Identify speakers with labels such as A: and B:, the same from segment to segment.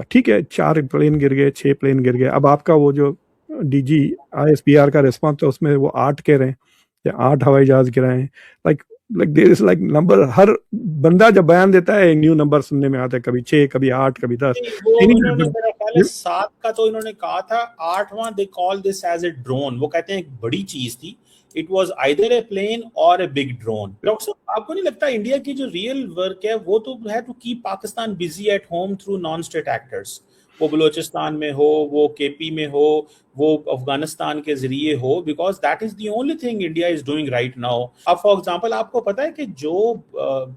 A: ठीक है, 4 प्लेन गिर गए, 6 प्लेन गिर गए। अब आपका वो जो डीजी आईएसपीआर का रिस्पॉन्स था उसमें वो 8 कह रहे हैं या 8 हवाई जहाज गिराए हैं। Like like there is like number, हर बंदा जब बयान देता है एक न्यू नंबर सुनने में आता है, कभी 6, कभी 8, कभी 10।
B: वो इन्होंने मेरा ख्याल है 7 का तो इन्होंने कहा था, 8वां they call this as a drone. वो कहते हैं एक बड़ी चीज थी, it was either a plane or a big drone. Doctor साहब, आपको नहीं लगता इंडिया की जो रियल वर्क है वो तो है to keep Pakistan busy at home through non state actors? वो बलोचिस्तान में हो, वो केपी में हो, वो अफगानिस्तान के जरिए हो, because that is the only thing India is doing right now. अब फॉर एग्जांपल आपको पता है कि जो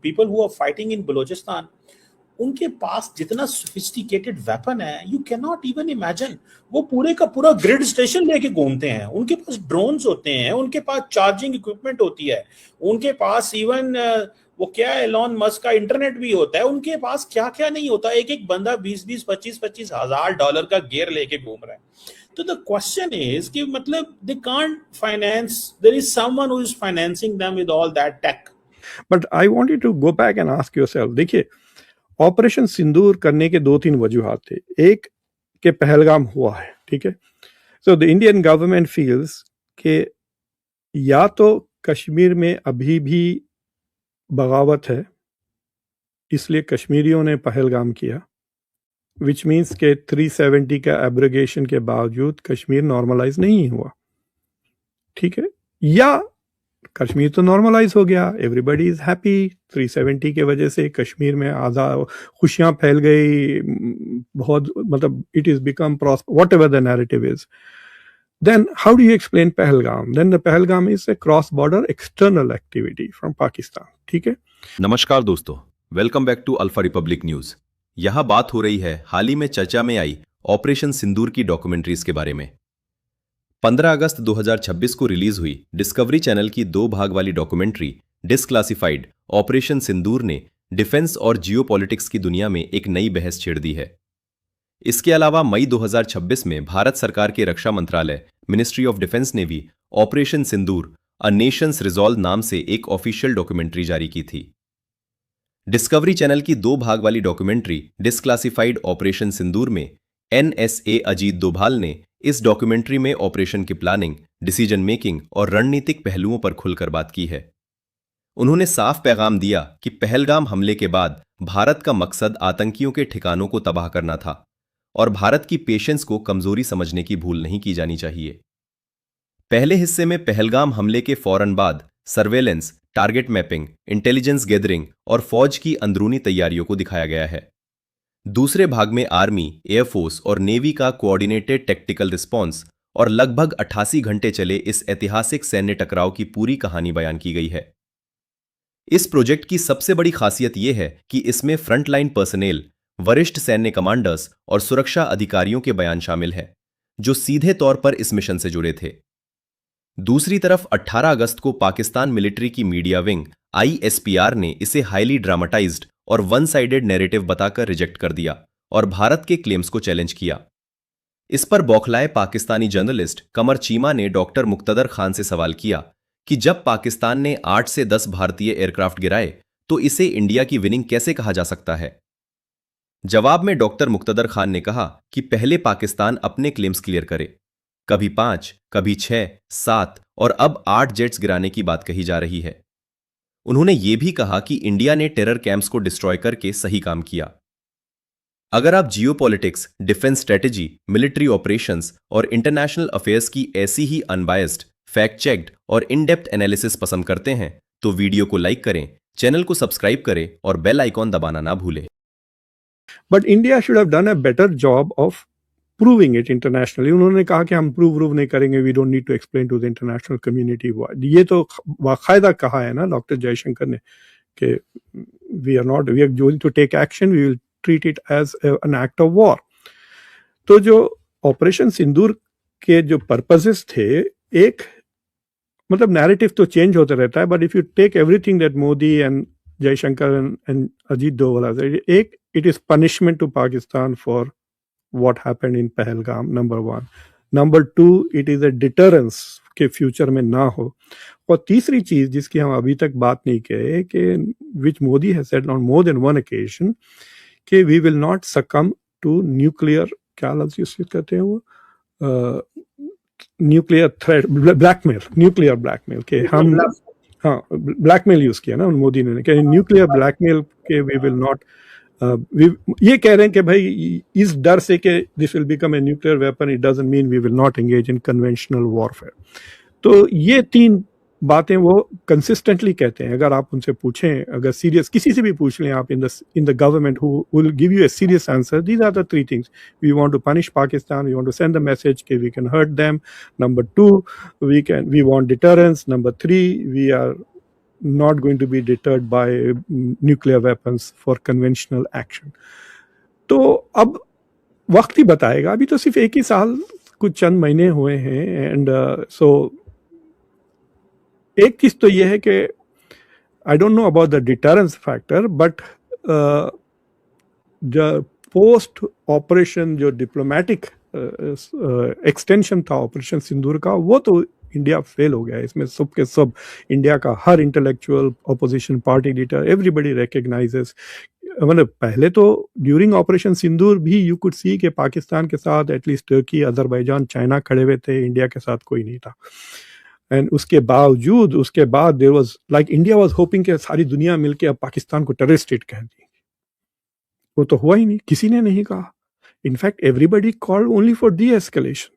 B: people who are fighting in Balochistan, उनके पास जितना सोफिस्टिकेटेड वेपन है you can not even imagine. वो पूरे का पूरा ग्रिड स्टेशन लेके घूमते हैं, उनके पास ड्रोन्स होते हैं, उनके पास चार्जिंग इक्विपमेंट होती है, उनके पास इवन वो क्या है, एलॉन मस्क का इंटरनेट भी होता है, उनके पास क्या क्या नहीं होता। एक एक बंदा 20-20, 25-25 हजार डॉलर का गियर लेके घूम रहा है। तो द क्वेश्चन इज कि मतलब they can't finance, there is someone who is financing them with all that tech.
A: But I want you to go back and ask yourself. देखिए, ऑपरेशन सिंदूर करने के 2-3 वजूहात थे। एक के पहलगाम हुआ है, ठीक है। So the Indian government feels कि या तो कश्मीर में अभी भी बगावत है, इसलिए कश्मीरियों ने पहलगाम किया, विच मीन्स के 370 का एब्रोगेशन के बावजूद कश्मीर नॉर्मलाइज नहीं हुआ, ठीक है। या कश्मीर तो नॉर्मलाइज हो गया, एवरीबडी इज हैप्पी, 370 के वजह से कश्मीर में आज़ाद खुशियां फैल गई, बहुत मतलब it is become what ever the narrative is. Then how do you explain Pahalgam? Then the Pahalgam is a cross-border external activity from Pakistan. ठीक है?
C: नमस्कार दोस्तों, welcome back to Alpha Republic News. यहाँ बात हो रही है हाल ही में चर्चा में आई ऑपरेशन सिंदूर की डॉक्यूमेंट्रीज के बारे में। 15 अगस्त 2026 को रिलीज हुई डिस्कवरी चैनल की 2 भाग वाली डॉक्यूमेंट्री डिस्क्लासिफाइड ऑपरेशन सिंदूर ने डिफेंस और जियोपॉलिटिक्स की दुनिया में एक नई बहस छेड़ दी है। इसके अलावा मई 2026 में भारत सरकार के रक्षा मंत्रालय मिनिस्ट्री ऑफ डिफेंस ने भी ऑपरेशन सिंदूर अ नेशंस रिजॉल्व नाम से एक ऑफिशियल डॉक्यूमेंट्री जारी की थी। डिस्कवरी चैनल की 2 भाग वाली डॉक्यूमेंट्री डिस्क्लासिफाइड ऑपरेशन सिंदूर में NSA अजीत डोभाल ने इस डॉक्यूमेंट्री में ऑपरेशन की प्लानिंग, डिसीजन मेकिंग और रणनीतिक पहलुओं पर खुलकर बात की है। उन्होंने साफ पैगाम दिया कि पहलगाम हमले के बाद भारत का मकसद आतंकियों के ठिकानों को तबाह करना था और भारत की पेशेंस को कमजोरी समझने की भूल नहीं की जानी चाहिए। पहले हिस्से में पहलगाम हमले के फौरन बाद surveillance, target mapping, intelligence gathering और फौज की अंदरूनी तैयारियों को दिखाया गया है। दूसरे भाग में आर्मी, एयरफोर्स और नेवी का कोऑर्डिनेटेड टेक्टिकल रिस्पॉन्स और लगभग 88 घंटे चले इस ऐतिहासिक सैन्य टकराव की पूरी कहानी बयान की गई है। इस प्रोजेक्ट की सबसे बड़ी खासियत यह है कि इसमें फ्रंटलाइन पर्सनेल, वरिष्ठ सैन्य कमांडर्स और सुरक्षा अधिकारियों के बयान शामिल हैं, जो सीधे तौर पर इस मिशन से जुड़े थे। दूसरी तरफ 18 अगस्त को पाकिस्तान मिलिट्री की मीडिया विंग ISPR ने इसे हाईली ड्रामेटाइज्ड और वन साइडेड नैरेटिव बताकर रिजेक्ट कर दिया और भारत के क्लेम्स को चैलेंज किया। इस पर बौखलाए पाकिस्तानी जर्नलिस्ट कमर चीमा ने डॉक्टर मुक्तदर खान से सवाल किया कि जब पाकिस्तान ने 8 से 10 भारतीय एयरक्राफ्ट गिराए तो इसे इंडिया की विनिंग कैसे कहा जा सकता है। जवाब में डॉक्टर मुक्तदर खान ने कहा कि पहले पाकिस्तान अपने क्लेम्स क्लियर करे। कभी 5, कभी 6, 7 और अब 8 जेट्स गिराने की बात कही जा रही है। उन्होंने ये भी कहा कि इंडिया ने टेरर कैंप्स को डिस्ट्रॉय करके सही काम किया। अगर आप geopolitics, defence strategy, military operations और इंटरनेशनल अफेयर्स की ऐसी ही अनबायस्ड, फैक्ट चेक्ड और इन डेप्थ एनालिसिस पसंद करते हैं तो वीडियो को लाइक करें, चैनल को सब्सक्राइब करें और बेल आइकॉन दबाना ना भूलें।
A: But India should have done a better job of proving it internationally. उन्होंने कहा कि हम प्रूव नहीं करेंगे, we don't need to explain to the international community why. ये तो बाकायदा कहा है ना डॉक्टर जयशंकर ने कि we are going to take action, we will treat it as an act of war. तो जो ऑपरेशन सिंदूर के जो पर्पसेस थे, एक मतलब नैरेटिव तो चेंज होता रहता है, but if you take everything that Modi and Jaishankar and Ajit Doval, एक it is punishment to Pakistan for what happened in Pahalgam, number 1. Number 2, it is a deterrence के फ्यूचर में ना हो। और तीसरी चीज जिसकी हम अभी तक बात नहीं किए कि which Modi has said on more than one occasion कि we will not succumb to nuclear, क्या लफ्ज यूज कहते हैं वो, nuclear threat, blackmail, nuclear blackmail के हम, हाँ ब्लैकमेल यूज किया ना मोदी ने कि न्यूक्लियर ब्लैकमेल के वी विल नॉट, ये कह रहे हैं कि भाई इस डर से कि this will become a nuclear weapon, it doesn't mean we will not engage in conventional warfare. तो ये तीन बातें वो कंसिस्टेंटली कहते हैं। अगर आप उनसे पूछें, अगर सीरियस किसी से भी पूछ लें आप in the government who will give you a serious answer, these are the three things. We want to punish Pakistan, we want to send the message कि we can hurt them, number 2 we want deterrence, number 3 we are not going to be deterred by nuclear weapons for conventional action. तो अब वक्त ही बताएगा, अभी तो सिर्फ एक ही साल कुछ चंद महीने हुए हैं। एंड सो एक चीज तो ये है कि I don't know about the deterrence factor, but the post operation जो डिप्लोमेटिक एक्सटेंशन था ऑपरेशन सिंदूर का, वो तो इंडिया फेल हो गया। इसमें सब के सब इंडिया का हर intellectual, opposition party leader, everybody recognizes. मतलब पहले तो ड्यूरिंग ऑपरेशन सिंदूर भी यू कुड सी कि पाकिस्तान के साथ एटलीस्ट टर्की, अजरबैजान, चाइना खड़े हुए थे, इंडिया के साथ कोई नहीं था। एंड उसके बावजूद, उसके बाद there was like India was hoping कि सारी दुनिया मिलके अब पाकिस्तान को टेररिस्ट स्टेट कह दी। वो तो हुआ ही नहीं, किसी ने नहीं कहा। In fact everybody called only for D escalation.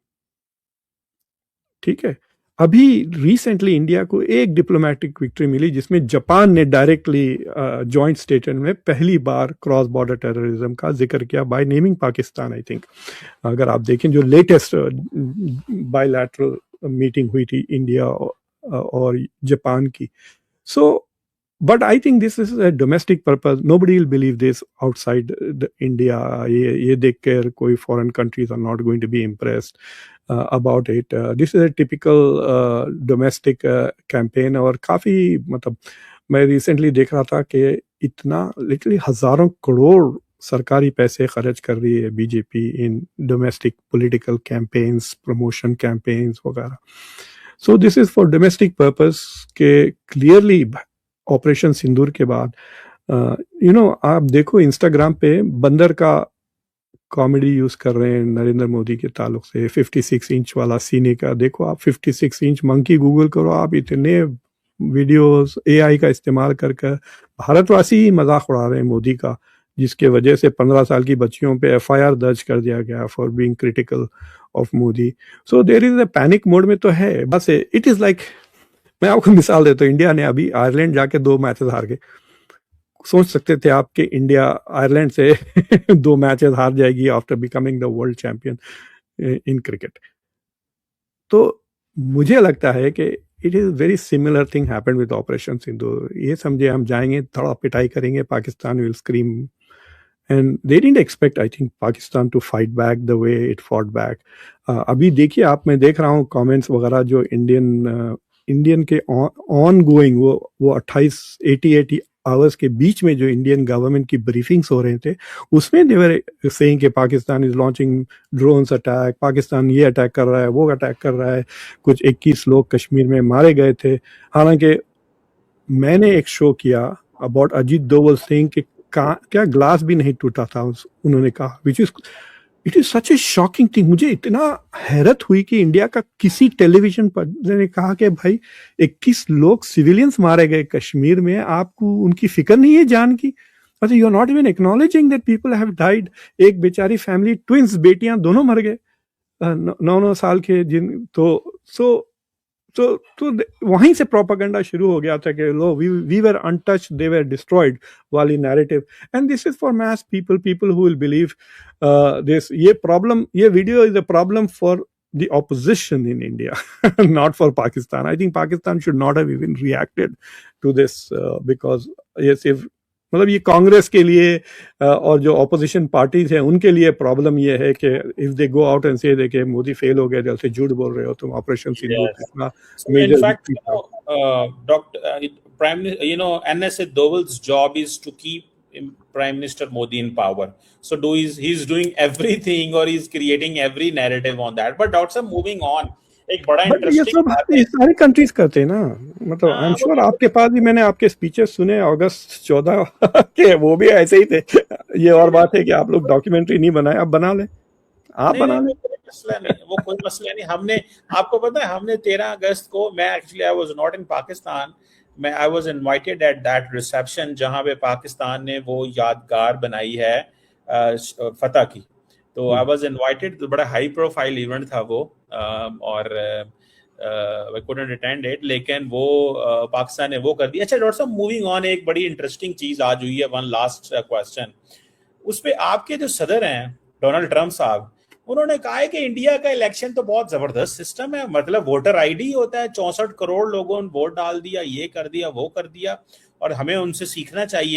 A: ठीक है, अभी रिसेंटली इंडिया को एक डिप्लोमेटिक विक्ट्री मिली जिसमें जापान ने डायरेक्टली जॉइंट स्टेटमेंट में पहली बार क्रॉस बॉर्डर टेररिज्म का जिक्र किया by naming Pakistan. I think अगर आप देखें जो लेटेस्ट बायलैटरल मीटिंग हुई थी इंडिया और जापान की, so but I think this is a domestic purpose, nobody will believe this outside India. ये देखकर कोई foreign countries are not going to be impressed about it. This is a typical domestic campaign। और काफ़ी मतलब मैं recently देख रहा था कि इतना लिटरली हज़ारों करोड़ सरकारी पैसे खर्च कर रही है BJP in domestic political campaigns, promotion campaigns वगैरह। So this is for domestic purpose के क्लियरली ऑपरेशन सिंदूर के बाद आप देखो इंस्टाग्राम पे बंदर का कॉमेडी यूज कर रहे हैं नरेंद्र मोदी के ताल्लुक से। 56 इंच वाला सीने का देखो आप, 56 इंच मंकी गूगल करो आप, इतने वीडियोस एआई का इस्तेमाल कर भारतवासी ही मजाक उड़ा रहे हैं मोदी का, जिसके वजह से 15 साल की बच्चियों पे एफआईआर दर्ज कर दिया गया for being critical of Modi. So there is a panic mode में तो है बस। इट इज लाइक, मैं आपको मिसाल देता हूँ, इंडिया ने अभी आयरलैंड जाके 2 मैचेस हार गए। सोच सकते थे आप कि इंडिया आयरलैंड से 2 मैचेस हार जाएगी after becoming the world champion in cricket. तो मुझे लगता है कि it is very similar thing happened with operation Sindoor. ये समझे हम जाएंगे, थोड़ा पिटाई करेंगे, Pakistan will scream, and they didn't expect I think Pakistan to fight back the way it fought back. अभी देखिए आप, मैं देख रहा हूँ कमेंट्स वगैरह जो इंडियन के ऑन गोइंग वो 80 आवर्स के बीच में जो इंडियन गवर्नमेंट की ब्रीफिंग्स हो रहे थे, उसमें दे वर सेइंग कि Pakistan is launching drones attack, Pakistan ये अटैक कर रहा है, वो अटैक कर रहा है। कुछ 21 लोग कश्मीर में मारे गए थे। हालांकि मैंने एक शो किया अबाउट अजीत डोवल सिंह कि क्या ग्लास भी नहीं टूटा था, उन्होंने कहा, which is it is such A shocking thing. मुझे इतना हैरत हुई कि इंडिया का किसी टेलीविजन पर ने कहा कि भाई 21 लोग सिविलियंस मारे गए कश्मीर में, आपको उनकी फिक्र नहीं है जान की? मतलब you are not even acknowledging that people have died. एक बेचारी फैमिली, ट्विंस बेटियां दोनों मर गए 9 साल के, जिन तो वहीं से प्रोपेगेंडा शुरू हो गया था कि लो we were untouched, they were destroyed वाली narrative. And this is for mass people who will believe this. ये video is a problem for the opposition in India, not for Pakistan. I think Pakistan should not have even reacted to this because yes, if मतलब ये कांग्रेस के लिए और जो opposition parties हैं उनके लिए प्रॉब्लम ये है कि if they go out and से देखे मोदी फेल हो गया, जैसे झूठ बोल रहे हो तुम, ऑपरेशन सिंदूर कितना major.
B: In fact, NSA Doval's job is to keep Prime Minister Modi in power. So he's doing everything, or he's creating every narrative on that. But Dr. Moving on, एक बड़ा
A: बट ये
B: interesting
A: सब
B: बात है।
A: ये सारी countries करते हैं ना, मतलब आई एम
B: हाँ, वो
A: श्योर आपके पास भी मैंने आपके स्पीचेस सुने अगस्त 14 के, वो भी ऐसे ही थे। ये और बात है कि आप लोग डॉक्यूमेंट्री नहीं बनाए, आप बना ले, आप
B: नहीं
A: बना
B: नहीं,
A: ले।
B: वो कोई मसला नहीं, वो कोई मसला नहीं। हमने, आपको पता है, हमने 13 अगस्त को, मैं actually I was not in Pakistan, मैं I was invited at that reception जहां पे पाकिस्तान ने वो यादगार बनाई है फतह की। तो आई वाज इनवाइटेड, तो बड़ा हाई प्रोफाइल इवेंट था वो, और आई कुडंट अटेंड इट, लेकिन वो पाकिस्तान ने वो कर दिया। अच्छा डॉक्टर साहब, मूविंग ऑन, एक बड़ी इंटरेस्टिंग चीज आज हुई है, वन लास्ट क्वेश्चन उस पे। आपके जो सदर हैं डोनाल्ड ट्रंप साहब, उन्होंने कहा है कि इंडिया का इलेक्शन तो बहुत जबरदस्त सिस्टम है, मतलब वोटर आईडी होता है, 64 करोड़ लोगों ने वोट डाल दिया, ये कर दिया, वो कर दिया, और हमें उनसे सीखना चाहिए।